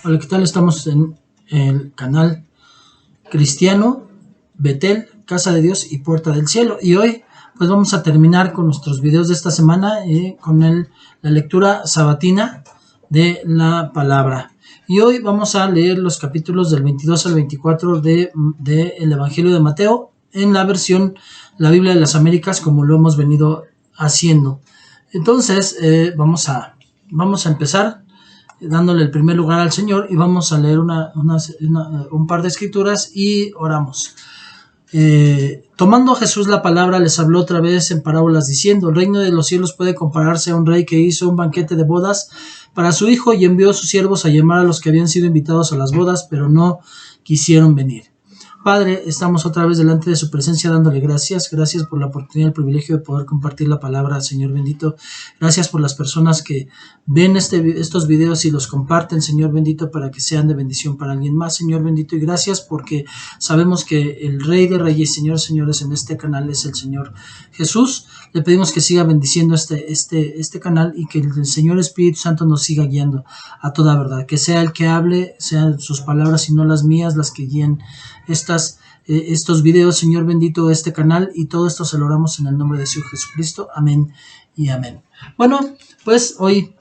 Hola, ¿qué tal? Estamos en el canal cristiano Betel, Casa de Dios y Puerta del Cielo. Y hoy pues vamos a terminar con nuestros videos de esta semana con la lectura sabatina de la palabra. Y hoy vamos a leer los capítulos del 22 al 24 del Evangelio de Mateo en la versión La Biblia de las Américas, como lo hemos venido haciendo. Entonces vamos a empezar dándole el primer lugar al Señor y vamos a leer un par de escrituras y oramos. Tomando Jesús la palabra, les habló otra vez en parábolas diciendo: el reino de los cielos puede compararse a un rey que hizo un banquete de bodas para su hijo y envió a sus siervos a llamar a los que habían sido invitados a las bodas, pero no quisieron venir. Padre, estamos otra vez delante de su presencia dándole gracias por la oportunidad y el privilegio de poder compartir la palabra, Señor bendito. Gracias por las personas que ven estos videos y los comparten, Señor bendito, para que sean de bendición para alguien más, Señor bendito. Y gracias porque sabemos que el Rey de Reyes, Señores, en este canal es el Señor Jesús. Le pedimos que siga bendiciendo este canal y que el Señor Espíritu Santo nos siga guiando a toda verdad. Que sea el que hable, sean sus palabras y no las mías las que guíen estos videos, Señor bendito, este canal, y todo esto se lo oramos en el nombre de Jesús Jesucristo. Amén y amén. Bueno, pues hoy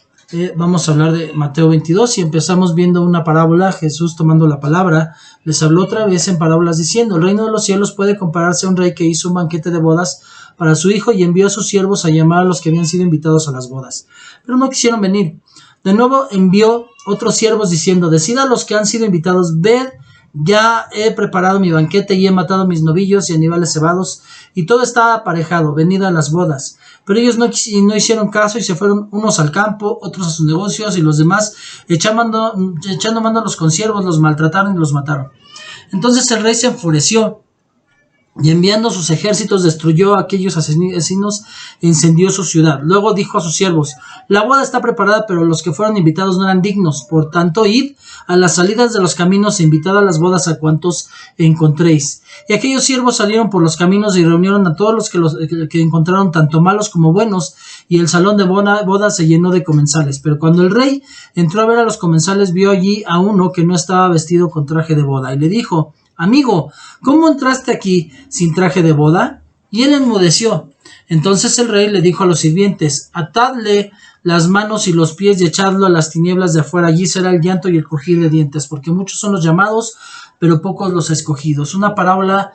vamos a hablar de Mateo 22 y empezamos viendo una parábola. Jesús, tomando la palabra, les habló otra vez en parábolas diciendo: el reino de los cielos puede compararse a un rey que hizo un banquete de bodas para su hijo y envió a sus siervos a llamar a los que habían sido invitados a las bodas, pero no quisieron venir. De nuevo envió otros siervos diciendo: decid a los que han sido invitados: ved, ya he preparado mi banquete y he matado mis novillos y animales cebados, y todo está aparejado, venid a las bodas. Pero ellos no hicieron caso y se fueron, unos al campo, otros a sus negocios, y los demás, echando mano a los consiervos, los maltrataron y los mataron. Entonces el rey se enfureció y enviando sus ejércitos destruyó a aquellos asesinos e incendió su ciudad. Luego dijo a sus siervos: la boda está preparada, pero los que fueron invitados no eran dignos. Por tanto, id a las salidas de los caminos e invitad a las bodas a cuantos encontréis. Y aquellos siervos salieron por los caminos y reunieron a todos los que encontraron, tanto malos como buenos, y el salón de boda se llenó de comensales. Pero cuando el rey entró a ver a los comensales, vio allí a uno que no estaba vestido con traje de boda, y le dijo: amigo, ¿cómo entraste aquí sin traje de boda? Y él enmudeció. Entonces el rey le dijo a los sirvientes: atadle las manos y los pies y echadlo a las tinieblas de afuera. Allí será el llanto y el crujir de dientes, porque muchos son los llamados, pero pocos los escogidos. Una parábola,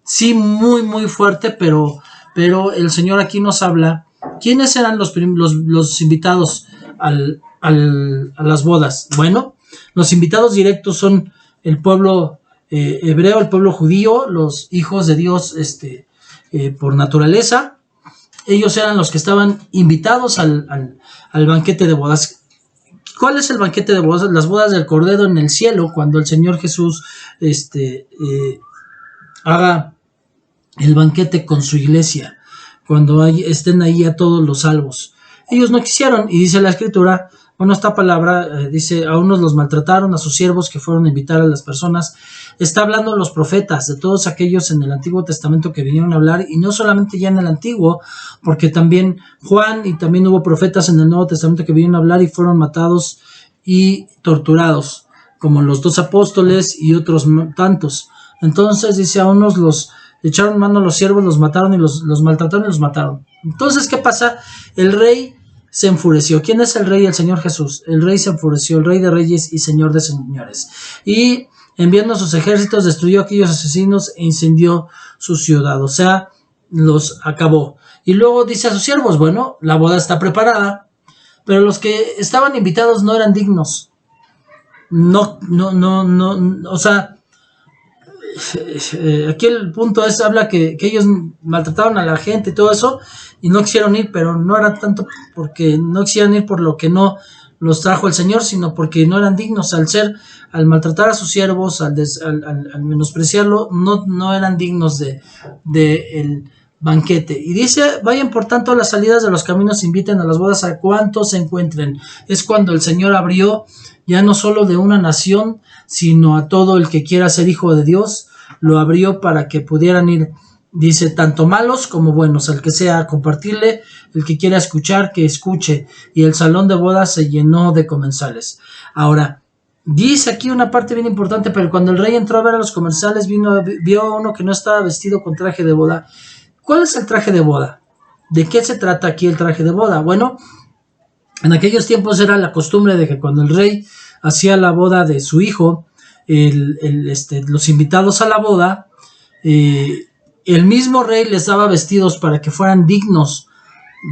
sí, muy, muy fuerte, pero el Señor aquí nos habla. ¿Quiénes eran los invitados a las bodas? Bueno, los invitados directos son el pueblo hebreo, el pueblo judío, los hijos de Dios por naturaleza. Ellos eran los que estaban invitados al banquete de bodas. ¿Cuál es el banquete de bodas? Las bodas del Cordero en el cielo, cuando el Señor Jesús haga el banquete con su iglesia, cuando estén ahí a todos los salvos. Ellos no quisieron, y dice la Escritura, bueno, esta palabra dice: a unos los maltrataron, a sus siervos que fueron a invitar a las personas. Está hablando los profetas, de todos aquellos en el Antiguo Testamento que vinieron a hablar, y no solamente ya en el Antiguo, porque también Juan y también hubo profetas en el Nuevo Testamento que vinieron a hablar y fueron matados y torturados, como los 2 apóstoles y otros tantos. Entonces dice: a unos los echaron mano a los siervos, los mataron y los maltrataron y los mataron. Entonces, ¿qué pasa? El rey se enfureció. ¿Quién es el rey? El Señor Jesús. El rey se enfureció, el Rey de Reyes y Señor de Señores. Y enviando a sus ejércitos, destruyó a aquellos asesinos e incendió su ciudad. O sea, los acabó. Y luego dice a sus siervos: bueno, la boda está preparada, pero los que estaban invitados no eran dignos. No, o sea, aquí el punto habla que ellos maltrataron a la gente y todo eso, y no quisieron ir, pero no era tanto porque no quisieran ir por lo que no los trajo el Señor, sino porque no eran dignos. Al maltratar a sus siervos, al menospreciarlo, no eran dignos de el banquete. Y dice: vayan por tanto a las salidas de los caminos, inviten a las bodas a cuantos se encuentren. Es cuando el Señor abrió ya no solo de una nación, sino a todo el que quiera ser hijo de Dios. Lo abrió para que pudieran ir, dice, tanto malos como buenos, al que sea a compartirle, el que quiera escuchar, que escuche. Y el salón de bodas se llenó de comensales. Ahora, Dice aquí una parte bien importante, pero cuando el rey entró a ver a los comensales, vio a uno que no estaba vestido con traje de boda. ¿Cuál es el traje de boda? ¿De qué se trata aquí el traje de boda? Bueno, en aquellos tiempos era la costumbre de que cuando el rey hacía la boda de su hijo, los invitados a la boda, el mismo rey les daba vestidos para que fueran dignos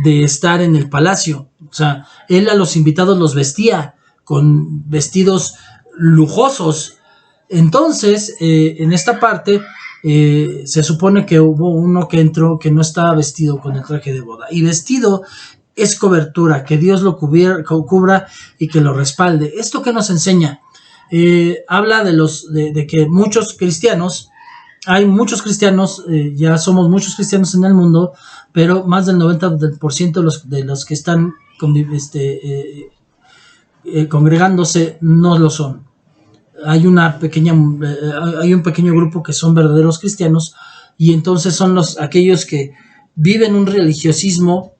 de estar en el palacio. O sea, él a los invitados los vestía con vestidos lujosos. Entonces, en esta parte, se supone que hubo uno que entró que no estaba vestido con el traje de boda. Y vestido es cobertura, que Dios lo cubra y que lo respalde. ¿Esto qué nos enseña? Habla de que muchos cristianos, hay muchos cristianos, ya somos muchos cristianos en el mundo, pero más del 90% de los que están congregándose no lo son. Hay un pequeño grupo que son verdaderos cristianos, y entonces son aquellos que viven un religiosismo,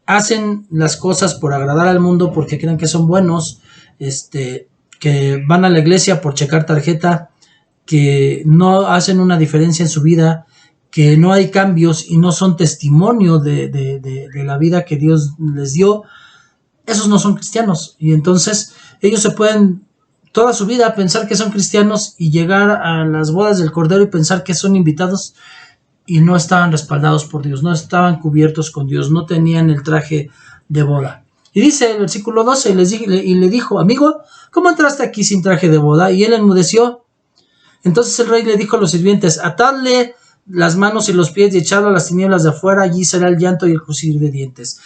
hacen las cosas por agradar al mundo porque creen que son buenos, que van a la iglesia por checar tarjeta, que no hacen una diferencia en su vida, que no hay cambios y no son testimonio de la vida que Dios les dio. Esos no son cristianos, y entonces ellos se pueden toda su vida pensar que son cristianos y llegar a las bodas del Cordero y pensar que son invitados, y no estaban respaldados por Dios, no estaban cubiertos con Dios, no tenían el traje de boda. Y dice el versículo 12, y le dijo: amigo, ¿cómo entraste aquí sin traje de boda? Y él enmudeció. Entonces el rey le dijo a los sirvientes: atadle las manos y los pies y echadlo a las tinieblas de afuera, allí será el llanto y el crujir de dientes.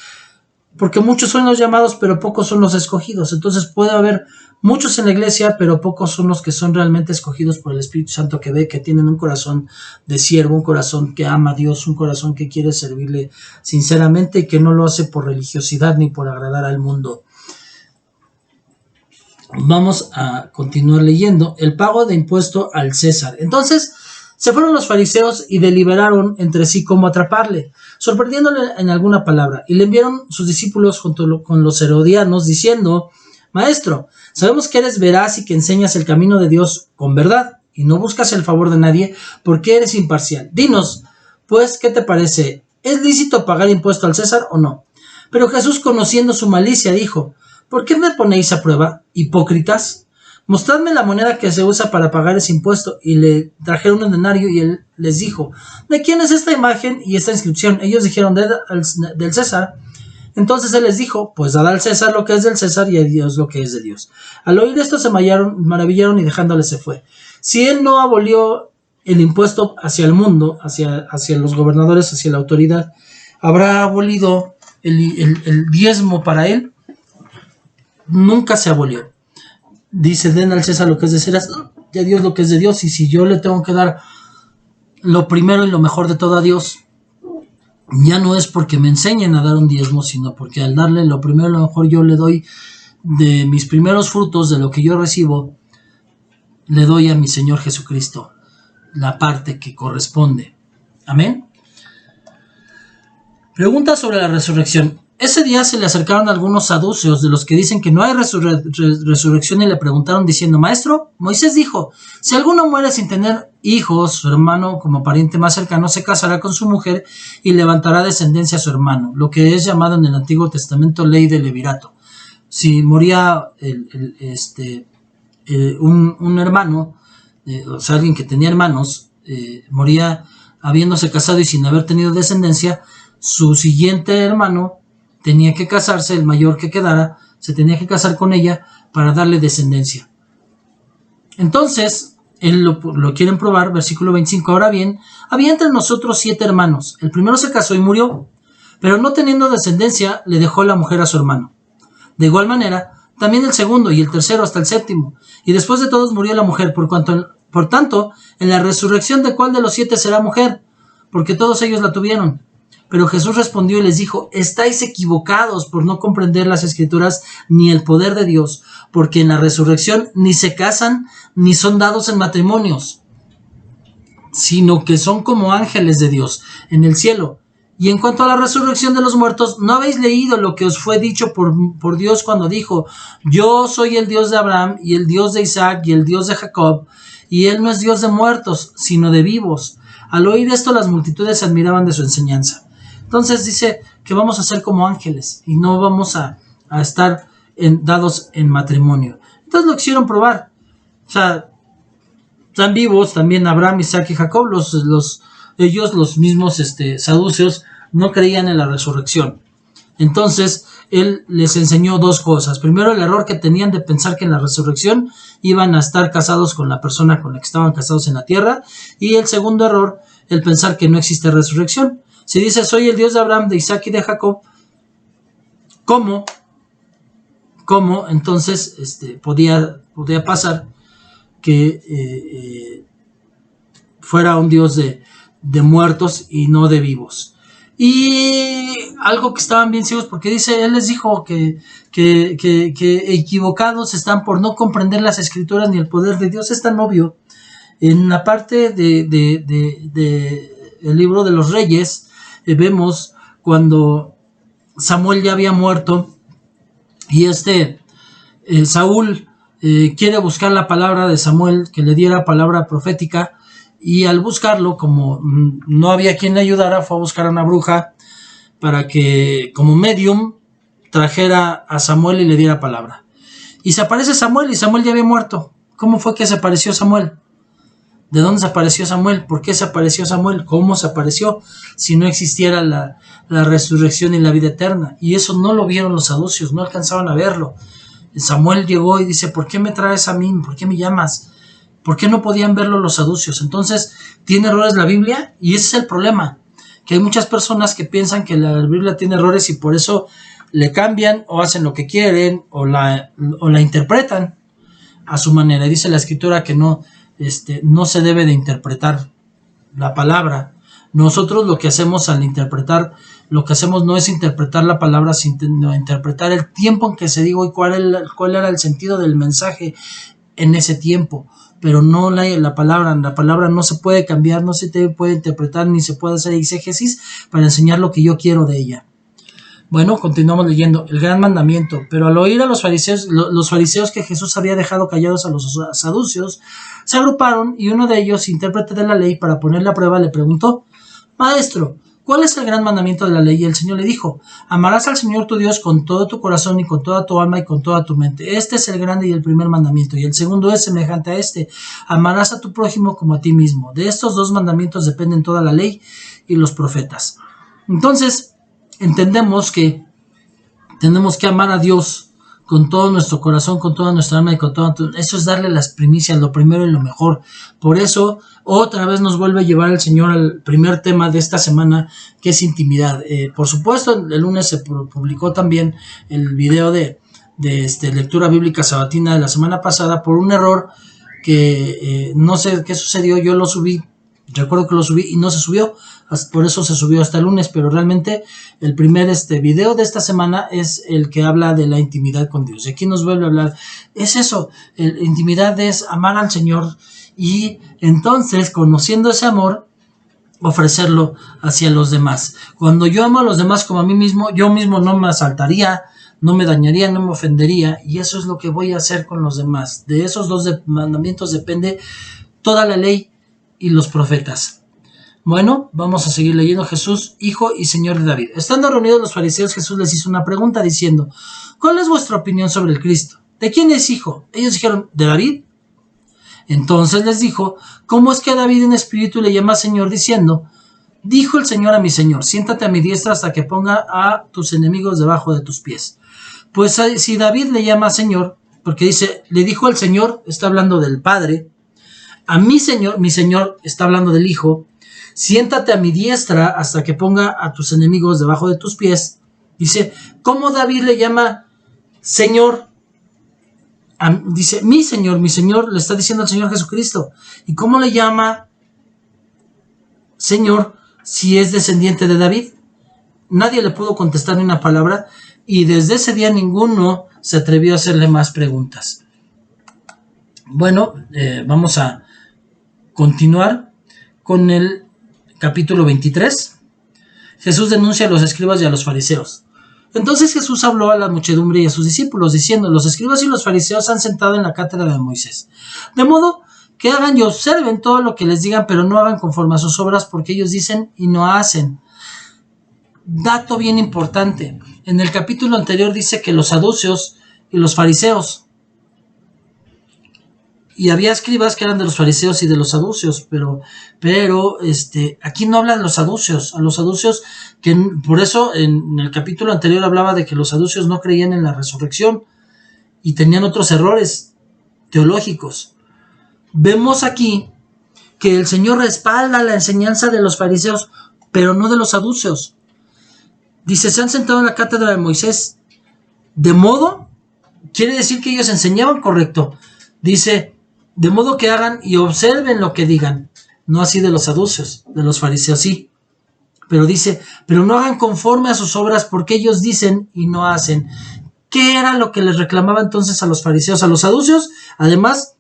Porque muchos son los llamados, pero pocos son los escogidos. Entonces puede haber muchos en la iglesia, pero pocos son los que son realmente escogidos por el Espíritu Santo, que ve que tienen un corazón de siervo, un corazón que ama a Dios, un corazón que quiere servirle sinceramente y que no lo hace por religiosidad ni por agradar al mundo. Vamos a continuar leyendo. El pago de impuesto al César. Entonces se fueron los fariseos y deliberaron entre sí cómo atraparle, sorprendiéndole en alguna palabra, y le enviaron sus discípulos junto con los herodianos, diciendo: Maestro, sabemos que eres veraz y que enseñas el camino de Dios con verdad, y no buscas el favor de nadie, porque eres imparcial. Dinos, pues, ¿qué te parece? ¿Es lícito pagar impuesto al César o no? Pero Jesús, conociendo su malicia, dijo: ¿por qué me ponéis a prueba, hipócritas? Mostradme la moneda que se usa para pagar ese impuesto. Y le trajeron un denario, y él les dijo: ¿de quién es esta imagen y esta inscripción? Ellos dijeron: del César. Entonces él les dijo: pues dad al César lo que es del César y a Dios lo que es de Dios. Al oír esto se maravillaron, y dejándole se fue. Si él no abolió el impuesto hacia el mundo, hacia los gobernadores, hacia la autoridad, ¿habrá abolido el diezmo para él? Nunca se abolió. Dice: den al César lo que es de César y a Dios lo que es de Dios. Y si yo le tengo que dar lo primero y lo mejor de todo a Dios, ya no es porque me enseñen a dar un diezmo, sino porque al darle lo primero y lo mejor, yo le doy de mis primeros frutos, de lo que yo recibo, le doy a mi Señor Jesucristo la parte que corresponde. Amén. Pregunta sobre la resurrección. Ese día se le acercaron algunos saduceos, de los que dicen que no hay resurrección, y le preguntaron diciendo: Maestro, Moisés dijo: si alguno muere sin tener hijos, su hermano como pariente más cercano se casará con su mujer y levantará descendencia a su hermano, lo que es llamado en el Antiguo Testamento ley de levirato. Si moría un hermano, o sea, alguien que tenía hermanos, moría habiéndose casado y sin haber tenido descendencia, su siguiente hermano tenía que casarse, el mayor que quedara, se tenía que casar con ella para darle descendencia. Entonces, él lo quieren probar, versículo 25. Ahora bien, había entre nosotros 7 hermanos. El primero se casó y murió, pero no teniendo descendencia, le dejó la mujer a su hermano. De igual manera, también el segundo y el tercero hasta el séptimo. Y después de todos murió la mujer. Por tanto, en la resurrección, ¿de cuál de los 7 será mujer? Porque todos ellos la tuvieron. Pero Jesús respondió y les dijo: estáis equivocados por no comprender las Escrituras ni el poder de Dios, porque en la resurrección ni se casan ni son dados en matrimonios, sino que son como ángeles de Dios en el cielo. Y en cuanto a la resurrección de los muertos, ¿no habéis leído lo que os fue dicho por Dios cuando dijo: yo soy el Dios de Abraham y el Dios de Isaac y el Dios de Jacob? Y él no es Dios de muertos, sino de vivos. Al oír esto, las multitudes se admiraban de su enseñanza. Entonces dice que vamos a ser como ángeles y no vamos a estar dados en matrimonio. Entonces lo quisieron probar. O sea, están vivos también Abraham, Isaac y Jacob. Ellos, los mismos saduceos, no creían en la resurrección. Entonces él les enseñó dos cosas. Primero, el error que tenían de pensar que en la resurrección iban a estar casados con la persona con la que estaban casados en la tierra. Y el segundo error, el pensar que no existe resurrección. Si dice: soy el Dios de Abraham, de Isaac y de Jacob, ¿cómo entonces podía pasar que fuera un Dios de muertos y no de vivos? Y algo que estaban bien ciegos, porque dice, él les dijo que equivocados están por no comprender las escrituras ni el poder de Dios. Es tan obvio. En la parte de el libro de los Reyes, vemos cuando Samuel ya había muerto y Saúl quiere buscar la palabra de Samuel, que le diera palabra profética, y al buscarlo, como no había quien le ayudara, fue a buscar a una bruja para que, como medium, trajera a Samuel y le diera palabra. Y se aparece Samuel, y Samuel ya había muerto. ¿Cómo fue que se apareció Samuel? ¿De dónde se apareció Samuel? ¿Por qué se apareció Samuel? ¿Cómo se apareció? Si no existiera la resurrección y la vida eterna. Y eso no lo vieron los saduceos, no alcanzaban a verlo. Samuel llegó y dice: ¿por qué me traes a mí? ¿Por qué me llamas? ¿Por qué no podían verlo los saduceos? Entonces, ¿tiene errores la Biblia? Y ese es el problema, que hay muchas personas que piensan que la Biblia tiene errores y por eso le cambian o hacen lo que quieren o la interpretan a su manera. Y dice la Escritura que no se debe de interpretar la palabra. Nosotros lo que hacemos al interpretar, lo que hacemos no es interpretar la palabra, sino interpretar el tiempo en que se dijo y cuál era el sentido del mensaje en ese tiempo. Pero no la palabra no se puede cambiar, no se puede interpretar, ni se puede hacer exégesis para enseñar lo que yo quiero de ella. Bueno, continuamos leyendo. El gran mandamiento. Pero al oír a los fariseos que Jesús había dejado callados a los saduceos, se agruparon, y uno de ellos, intérprete de la ley, para ponerle a prueba, le preguntó: Maestro, ¿cuál es el gran mandamiento de la ley? Y el Señor le dijo: amarás al Señor tu Dios con todo tu corazón y con toda tu alma y con toda tu mente. Este es el grande y el primer mandamiento. Y el segundo es semejante a este: amarás a tu prójimo como a ti mismo. De estos dos mandamientos dependen toda la ley y los profetas. Entonces, entendemos que tenemos que amar a Dios con todo nuestro corazón, con toda nuestra alma y con todo. Eso es darle las primicias, lo primero y lo mejor. Por eso, otra vez nos vuelve a llevar el Señor al primer tema de esta semana, que es intimidad. Por supuesto, el lunes se publicó también el video de lectura bíblica sabatina de la semana pasada, por un error que no sé qué sucedió. Yo lo subí, recuerdo que lo subí y no se subió, por eso se subió hasta el lunes, pero realmente el primer video de esta semana es el que habla de la intimidad con Dios. Y aquí nos vuelve a hablar, es eso, intimidad es amar al Señor y entonces, conociendo ese amor, ofrecerlo hacia los demás. Cuando yo amo a los demás como a mí mismo, yo mismo no me asaltaría, no me dañaría, no me ofendería, y eso es lo que voy a hacer con los demás. De esos dos mandamientos depende toda la ley y los profetas. Bueno, vamos a seguir leyendo. Jesús, hijo y señor de David. Estando reunidos los fariseos, Jesús les hizo una pregunta diciendo: ¿cuál es vuestra opinión sobre el Cristo? ¿De quién es hijo? Ellos dijeron: ¿de David? Entonces les dijo: ¿cómo es que a David en espíritu le llama Señor, diciendo: dijo el Señor a mi Señor, siéntate a mi diestra hasta que ponga a tus enemigos debajo de tus pies? Pues si David le llama Señor, porque dice, le dijo el Señor, está hablando del Padre, a mi Señor está hablando del Hijo, siéntate a mi diestra hasta que ponga a tus enemigos debajo de tus pies. Dice, ¿cómo David le llama Señor? Dice, mi Señor, le está diciendo al Señor Jesucristo. ¿Y cómo le llama Señor si es descendiente de David? Nadie le pudo contestar ni una palabra, y desde ese día ninguno se atrevió a hacerle más preguntas. Bueno, vamos a continuar con el capítulo 23. Jesús denuncia a los escribas y a los fariseos. Entonces Jesús habló a la muchedumbre y a sus discípulos, diciendo: los escribas y los fariseos se han sentado en la cátedra de Moisés. De modo que hagan y observen todo lo que les digan, pero no hagan conforme a sus obras, porque ellos dicen y no hacen. Dato bien importante. En el capítulo anterior dice que los saduceos y los fariseos, y había escribas que eran de los fariseos y de los saduceos, pero aquí no habla de los saduceos. A los saduceos, que por eso en el capítulo anterior hablaba de que los saduceos no creían en la resurrección y tenían otros errores teológicos. Vemos aquí que el Señor respalda la enseñanza de los fariseos, pero no de los saduceos. Dice: se han sentado en la cátedra de Moisés. De modo, quiere decir que ellos enseñaban correcto. Dice: de modo que hagan y observen lo que digan. No así de los saduceos, de los fariseos sí. Pero dice: pero no hagan conforme a sus obras, porque ellos dicen y no hacen. ¿Qué era lo que les reclamaba entonces a los fariseos? A los saduceos, además,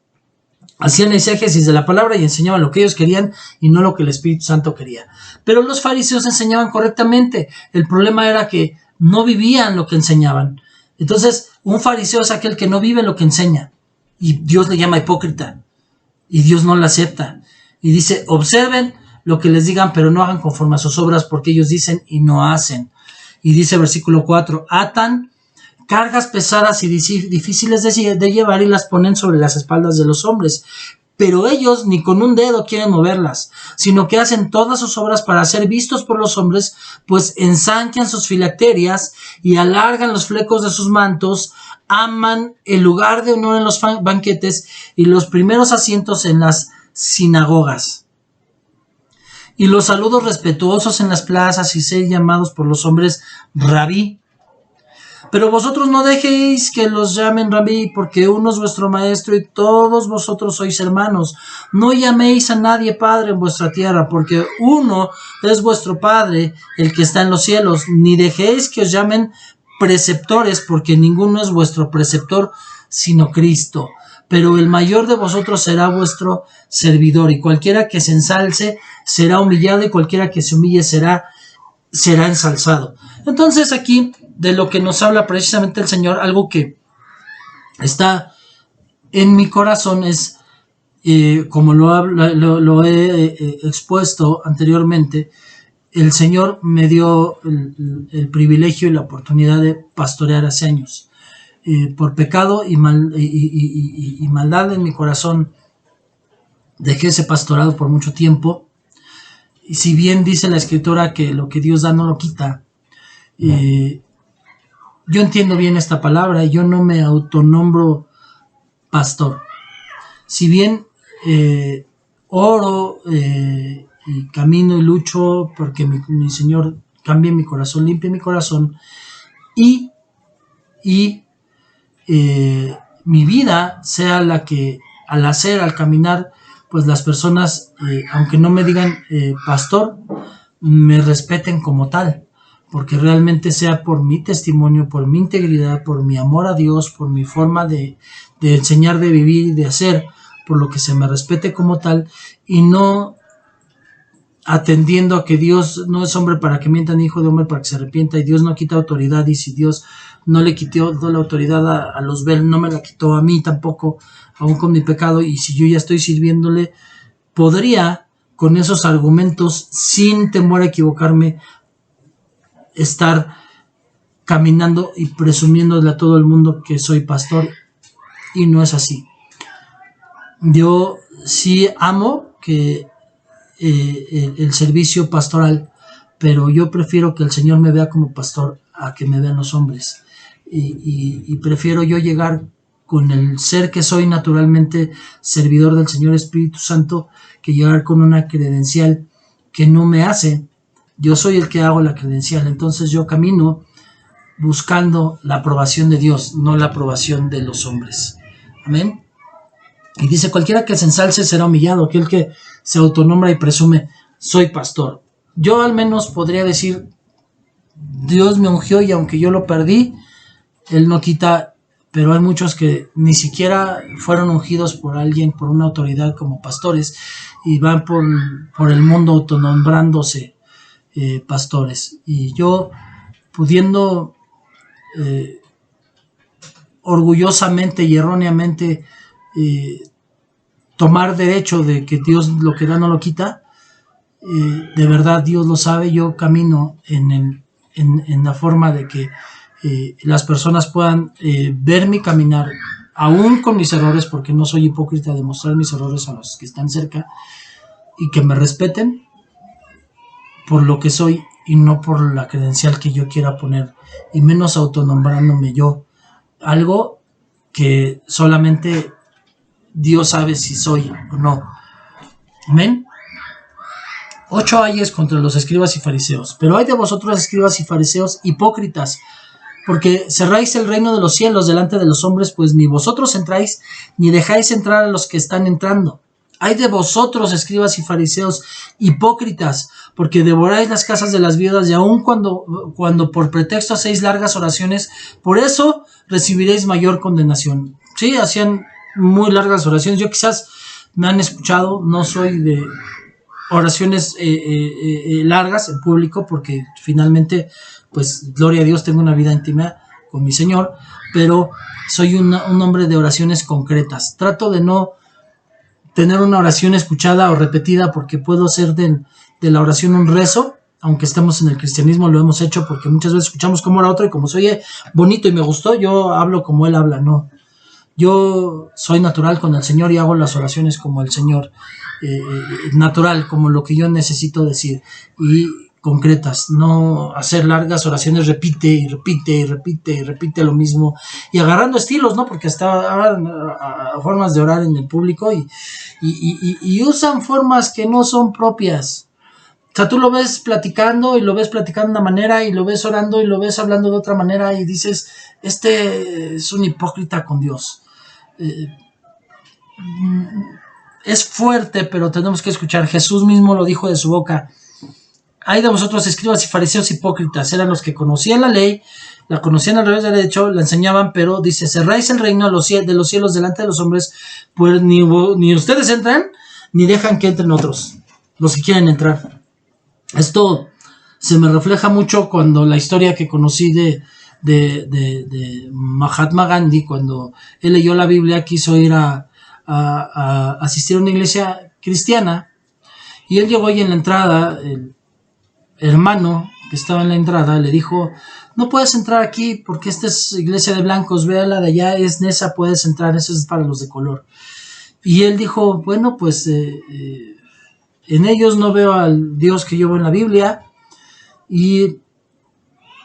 hacían exégesis de la palabra y enseñaban lo que ellos querían y no lo que el Espíritu Santo quería. Pero los fariseos enseñaban correctamente. El problema era que no vivían lo que enseñaban. Entonces, un fariseo es aquel que no vive lo que enseña. Y Dios le llama hipócrita. Y Dios no lo acepta. Y dice: observen lo que les digan, pero no hagan conforme a sus obras, porque ellos dicen y no hacen. Y dice versículo 4, atan cargas pesadas y difíciles de llevar y las ponen sobre las espaldas de los hombres. Pero ellos ni con un dedo quieren moverlas, sino que hacen todas sus obras para ser vistos por los hombres, pues ensanchan sus filacterias y alargan los flecos de sus mantos, aman el lugar de honor en los banquetes y los primeros asientos en las sinagogas, y los saludos respetuosos en las plazas y ser llamados por los hombres rabí. Pero vosotros no dejéis que los llamen rabí, porque uno es vuestro maestro y todos vosotros sois hermanos. No llaméis a nadie padre en vuestra tierra, porque uno es vuestro Padre, el que está en los cielos. Ni dejéis que os llamen preceptores, porque ninguno es vuestro preceptor, sino Cristo. Pero el mayor de vosotros será vuestro servidor, y cualquiera que se ensalce será humillado, y cualquiera que se humille será ensalzado. Entonces aquí, de lo que nos habla precisamente el Señor, algo que está en mi corazón es, como lo he expuesto anteriormente, el Señor me dio el privilegio y la oportunidad de pastorear hace años. Por pecado y maldad en mi corazón dejé ese pastorado por mucho tiempo. Y si bien dice la Escritura que lo que Dios da no lo quita, yo entiendo bien esta palabra y yo no me autonombro pastor. Si bien oro y camino y lucho porque mi Señor cambie mi corazón, limpie mi corazón y mi vida sea la que al caminar, pues las personas, aunque no me digan pastor, me respeten como tal, porque realmente sea por mi testimonio, por mi integridad, por mi amor a Dios, por mi forma de enseñar, de vivir y de hacer, por lo que se me respete como tal, y no atendiendo a que Dios no es hombre para que mienta, ni hijo de hombre para que se arrepienta, y Dios no quita autoridad, y si Dios no le quitó la autoridad a los Bel, no me la quitó a mí tampoco, aún con mi pecado, y si yo ya estoy sirviéndole, podría con esos argumentos, sin temor a equivocarme, estar caminando y presumiéndole a todo el mundo que soy pastor, y no es así. Yo sí amo que el servicio pastoral, pero yo prefiero que el Señor me vea como pastor a que me vean los hombres, y prefiero yo llegar con el ser que soy naturalmente, servidor del Señor Espíritu Santo, que llegar con una credencial que no me hace. Yo soy el que hago la credencial, entonces yo camino buscando la aprobación de Dios, no la aprobación de los hombres. Amén. Y dice: cualquiera que se ensalce será humillado, aquel que se autonombra y presume, soy pastor. Yo al menos podría decir, Dios me ungió y aunque yo lo perdí, Él no quita, pero hay muchos que ni siquiera fueron ungidos por alguien, por una autoridad como pastores, y van por el mundo autonombrándose pastores. Y yo, pudiendo orgullosamente y erróneamente tomar derecho de que Dios lo que da no lo quita, de verdad Dios lo sabe. Yo camino en la forma de que las personas puedan ver mi caminar, aún con mis errores, porque no soy hipócrita de mostrar mis errores a los que están cerca, y que me respeten por lo que soy y no por la credencial que yo quiera poner, y menos autonombrándome yo algo que solamente Dios sabe si soy o no. Amén. 8 ayes contra los escribas y fariseos. Pero hay de vosotros, escribas y fariseos, hipócritas, porque cerráis el reino de los cielos delante de los hombres, pues ni vosotros entráis, ni dejáis entrar a los que están entrando. Hay de vosotros, escribas y fariseos, hipócritas, porque devoráis las casas de las viudas, y aun cuando por pretexto hacéis largas oraciones, por eso recibiréis mayor condenación. Sí, hacían muy largas oraciones. Yo quizás me han escuchado, no soy de oraciones largas en público, porque finalmente, pues, gloria a Dios, tengo una vida íntima con mi Señor, pero soy un hombre de oraciones concretas. Trato de no tener una oración escuchada o repetida, porque puedo hacer de la oración un rezo. Aunque estemos en el cristianismo, lo hemos hecho porque muchas veces escuchamos cómo ora otro, y como se oye bonito y me gustó, yo hablo como él habla. No, yo soy natural con el Señor y hago las oraciones como el Señor, natural, como lo que yo necesito decir, y concretas, no hacer largas oraciones, repite y repite y repite y repite lo mismo, y agarrando estilos, ¿no? Porque hasta ahora formas de orar en el público y usan formas que no son propias. O sea, tú lo ves platicando y lo ves platicando de una manera, y lo ves orando y lo ves hablando de otra manera, y dices, este es un hipócrita con Dios. Es fuerte, pero tenemos que escuchar. Jesús mismo lo dijo de su boca. Hay de vosotros, escribas y fariseos, hipócritas. Eran los que conocían la ley, la conocían al revés del derecho, la enseñaban, pero dice, cerráis el reino de los cielos delante de los hombres, pues ni ustedes entran, ni dejan que entren otros, los que quieren entrar. Esto se me refleja mucho cuando la historia que conocí de Mahatma Gandhi, cuando él leyó la Biblia, quiso ir a asistir a una iglesia cristiana, y él llegó, y en la entrada el hermano que estaba en la entrada le dijo, no puedes entrar aquí porque esta es iglesia de blancos, ve a la de allá, es esa, puedes entrar, eso es para los de color. Y él dijo, bueno, pues en ellos no veo al Dios que yo veo en la Biblia. Y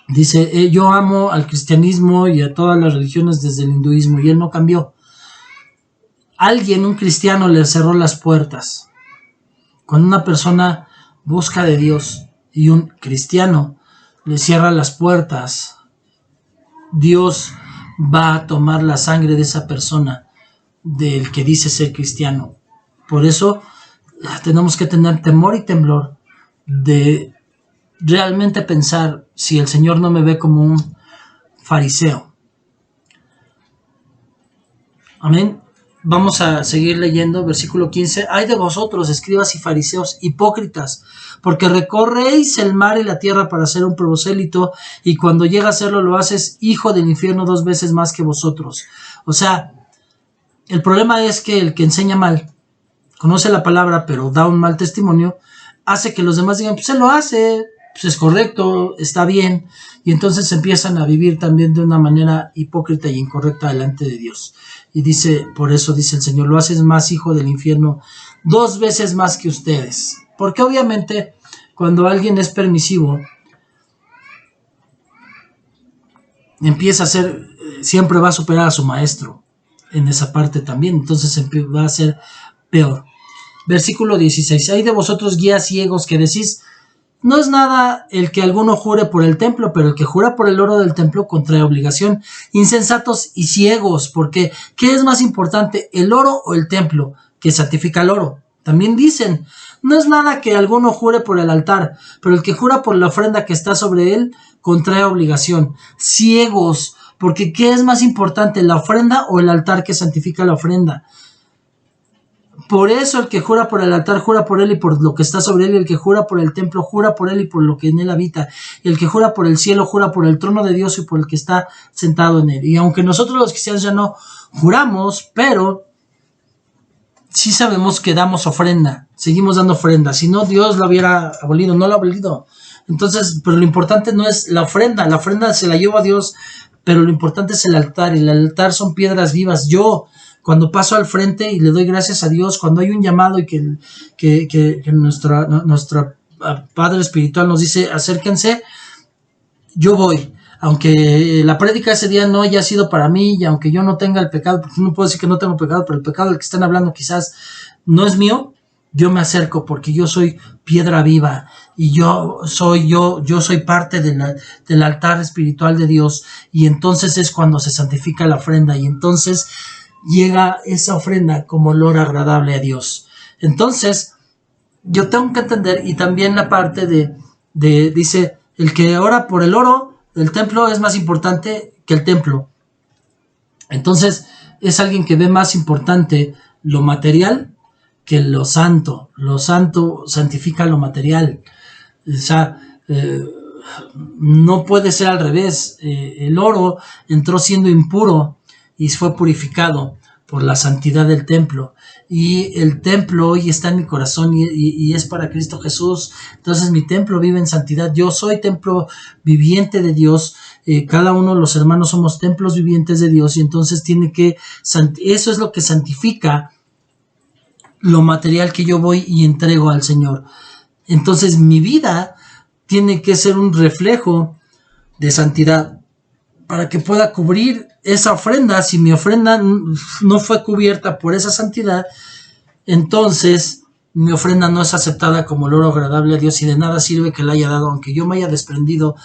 dice, yo amo al cristianismo y a todas las religiones desde el hinduismo, y él no cambió. Un cristiano, le cerró las puertas. Cuando una persona busca de Dios y un cristiano le cierra las puertas, Dios va a tomar la sangre de esa persona, del que dice ser cristiano. Por eso tenemos que tener temor y temblor de realmente pensar si el Señor no me ve como un fariseo. Amén. Vamos a seguir leyendo, versículo 15. Ay de vosotros, escribas y fariseos, hipócritas, porque recorréis el mar y la tierra para ser un prosélito, y cuando llega a serlo, lo haces hijo del infierno 2 veces más que vosotros. O sea, el problema es que el que enseña mal, conoce la palabra, pero da un mal testimonio, hace que los demás digan, pues él lo hace, pues es correcto, está bien, y entonces empiezan a vivir también de una manera hipócrita y incorrecta delante de Dios. Y dice, por eso dice el Señor, lo haces más hijo del infierno 2 veces más que ustedes. Porque obviamente cuando alguien es permisivo, empieza a ser, siempre va a superar a su maestro en esa parte también, entonces va a ser peor. Versículo 16, hay de vosotros guías ciegos que decís, no es nada el que alguno jure por el templo, pero el que jura por el oro del templo contrae obligación. Insensatos y ciegos, porque ¿qué es más importante, el oro o el templo, que santifica el oro? También dicen, no es nada que alguno jure por el altar, pero el que jura por la ofrenda que está sobre él contrae obligación. Ciegos, porque ¿qué es más importante, la ofrenda o el altar que santifica la ofrenda? Por eso el que jura por el altar, jura por él y por lo que está sobre él, y el que jura por el templo, jura por él y por lo que en él habita, y el que jura por el cielo, jura por el trono de Dios y por el que está sentado en él. Y aunque nosotros los cristianos ya no juramos, pero sí sabemos que damos ofrenda, seguimos dando ofrenda. Si no, Dios lo hubiera abolido, no lo ha abolido. Entonces, pero lo importante no es la ofrenda se la llevo a Dios, pero lo importante es el altar, y el altar son piedras vivas. Yo, cuando paso al frente y le doy gracias a Dios, cuando hay un llamado y que nuestro Padre Espiritual nos dice, acérquense, yo voy. Aunque la prédica ese día no haya sido para mí, y aunque yo no tenga el pecado, porque no puedo decir que no tengo pecado, pero el pecado del que están hablando quizás no es mío, yo me acerco porque yo soy piedra viva y yo soy parte del altar espiritual de Dios, y entonces es cuando se santifica la ofrenda, y entonces llega esa ofrenda como olor agradable a Dios. Entonces, yo tengo que entender, y también la parte dice, el que ora por el oro del templo es más importante que el templo. Entonces, es alguien que ve más importante lo material que lo santo. Lo santo santifica lo material. O sea, no puede ser al revés. El oro entró siendo impuro y fue purificado por la santidad del templo, y el templo hoy está en mi corazón y es para Cristo Jesús. Entonces mi templo vive en santidad. Yo soy templo viviente de Dios. Cada uno de los hermanos somos templos vivientes de Dios, y entonces eso es lo que santifica lo material que yo voy y entrego al Señor. Entonces mi vida tiene que ser un reflejo de santidad para que pueda cubrir esa ofrenda. Si mi ofrenda no fue cubierta por esa santidad, entonces mi ofrenda no es aceptada como olor agradable a Dios, y de nada sirve que la haya dado, aunque yo me haya desprendido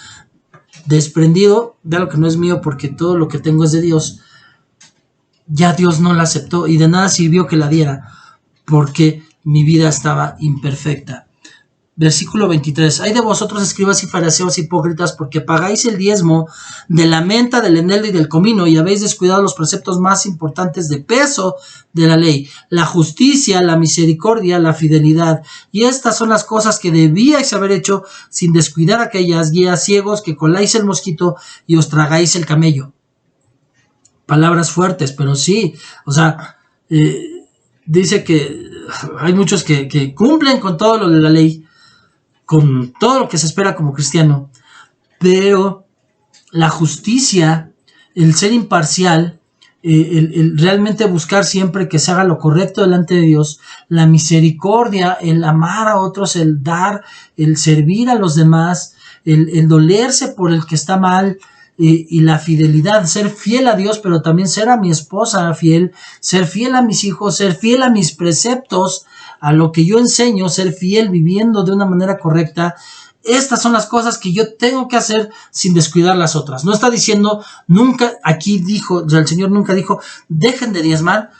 de lo que no es mío, porque todo lo que tengo es de Dios. Ya Dios no la aceptó, y de nada sirvió que la diera, porque mi vida estaba imperfecta. Versículo 23. Hay de vosotros, escribas y fariseos hipócritas, porque pagáis el diezmo de la menta, del eneldo y del comino, y habéis descuidado los preceptos más importantes de peso de la ley: la justicia, la misericordia, la fidelidad. Y estas son las cosas que debíais haber hecho, sin descuidar aquellas. Guías ciegos, que coláis el mosquito y os tragáis el camello. Palabras fuertes, pero sí. O sea, dice que hay muchos que cumplen con todo lo de la ley, con todo lo que se espera como cristiano, pero la justicia, el ser imparcial, el realmente buscar siempre que se haga lo correcto delante de Dios, la misericordia, el amar a otros, el dar, el servir a los demás, el dolerse por el que está mal, y la fidelidad, ser fiel a Dios, pero también ser a mi esposa fiel, ser fiel a mis hijos, ser fiel a mis preceptos, a lo que yo enseño, ser fiel viviendo de una manera correcta. Estas son las cosas que yo tengo que hacer sin descuidar las otras. No está diciendo, nunca, aquí dijo, o sea, el Señor nunca dijo, dejen de diezmar,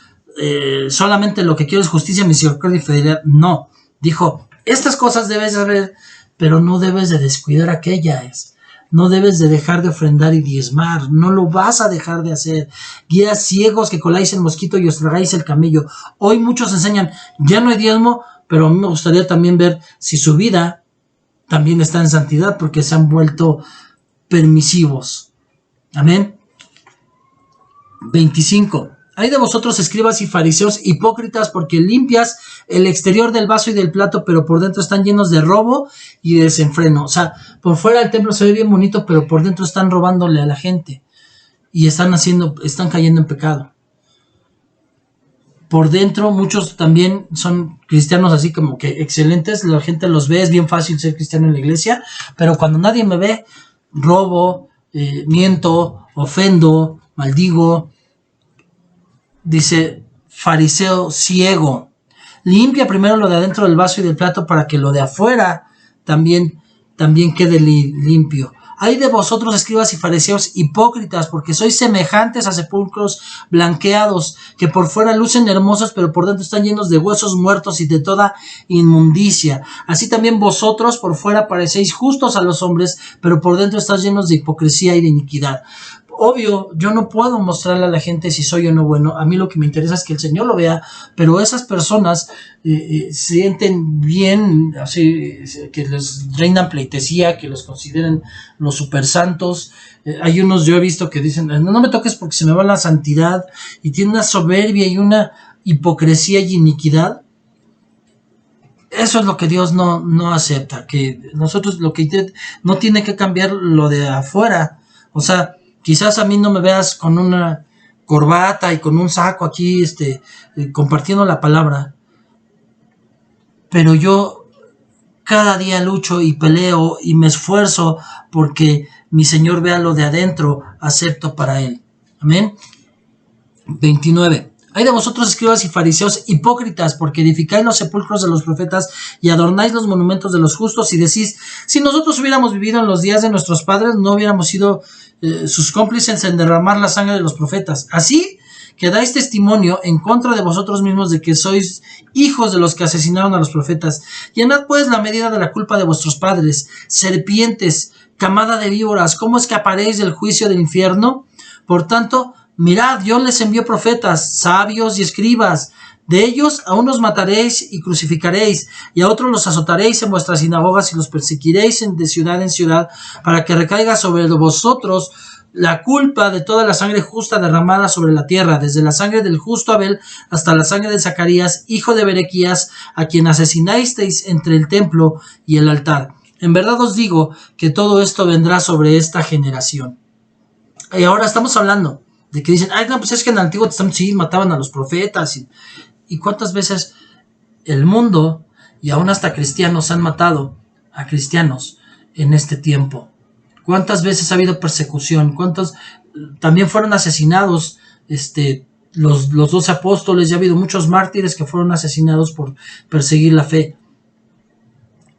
solamente lo que quiero es justicia, misericordia y fidelidad. No, dijo, estas cosas debes saber, pero no debes de descuidar aquellas. No debes de dejar de ofrendar y diezmar. No lo vas a dejar de hacer. Guías ciegos, que coláis el mosquito y os tragáis el camello. Hoy muchos enseñan, ya no hay diezmo, pero a mí me gustaría también ver si su vida también está en santidad, porque se han vuelto permisivos. Amén. 25. Hay de vosotros, escribas y fariseos hipócritas, porque limpias el exterior del vaso y del plato, pero por dentro están llenos de robo y de desenfreno. O sea, por fuera del templo se ve bien bonito, pero por dentro están robándole a la gente y están cayendo en pecado. Por dentro muchos también son cristianos así como que excelentes, la gente los ve, es bien fácil ser cristiano en la iglesia, pero cuando nadie me ve, robo, miento, ofendo, maldigo. Dice, fariseo ciego, limpia primero lo de adentro del vaso y del plato, para que lo de afuera también quede limpio. Hay de vosotros, escribas y fariseos hipócritas, porque sois semejantes a sepulcros blanqueados, que por fuera lucen hermosos, pero por dentro están llenos de huesos muertos y de toda inmundicia. Así también vosotros por fuera parecéis justos a los hombres, pero por dentro estáis llenos de hipocresía y de iniquidad. Obvio, yo no puedo mostrarle a la gente si soy o no bueno. A mí lo que me interesa es que el Señor lo vea, pero esas personas sienten bien, así, que les reinan pleitesía, que los consideren los super santos. Hay unos, yo he visto que dicen, no me toques porque se me va la santidad, y tiene una soberbia y una hipocresía y iniquidad. Eso es lo que Dios no acepta, que nosotros no tiene que cambiar lo de afuera. O sea, quizás a mí no me veas con una corbata y con un saco aquí, compartiendo la palabra, pero yo cada día lucho y peleo y me esfuerzo porque mi Señor vea lo de adentro, acepto para Él. Amén. 29. Hay de vosotros, escribas y fariseos, hipócritas, porque edificáis los sepulcros de los profetas y adornáis los monumentos de los justos, y decís, si nosotros hubiéramos vivido en los días de nuestros padres, no hubiéramos sido sus cómplices en derramar la sangre de los profetas. Así que dais testimonio en contra de vosotros mismos de que sois hijos de los que asesinaron a los profetas. Llenad pues la medida de la culpa de vuestros padres, serpientes, camada de víboras, ¿cómo escaparéis del juicio del infierno? Por tanto, mirad, Dios les envió profetas, sabios y escribas. De ellos a unos mataréis y crucificaréis, y a otros los azotaréis en vuestras sinagogas y los perseguiréis de ciudad en ciudad, para que recaiga sobre vosotros la culpa de toda la sangre justa derramada sobre la tierra, desde la sangre del justo Abel hasta la sangre de Zacarías, hijo de Berequías, a quien asesinasteis entre el templo y el altar. En verdad os digo que todo esto vendrá sobre esta generación. Y ahora estamos hablando de que dicen, ay, no, pues es que en el Antiguo Testamento sí mataban a los profetas. ¿Y cuántas veces el mundo y aún hasta cristianos han matado a cristianos en este tiempo? ¿Cuántas veces ha habido persecución? ¿Cuántos también fueron asesinados los 12 apóstoles? Ya ha habido muchos mártires que fueron asesinados por perseguir la fe.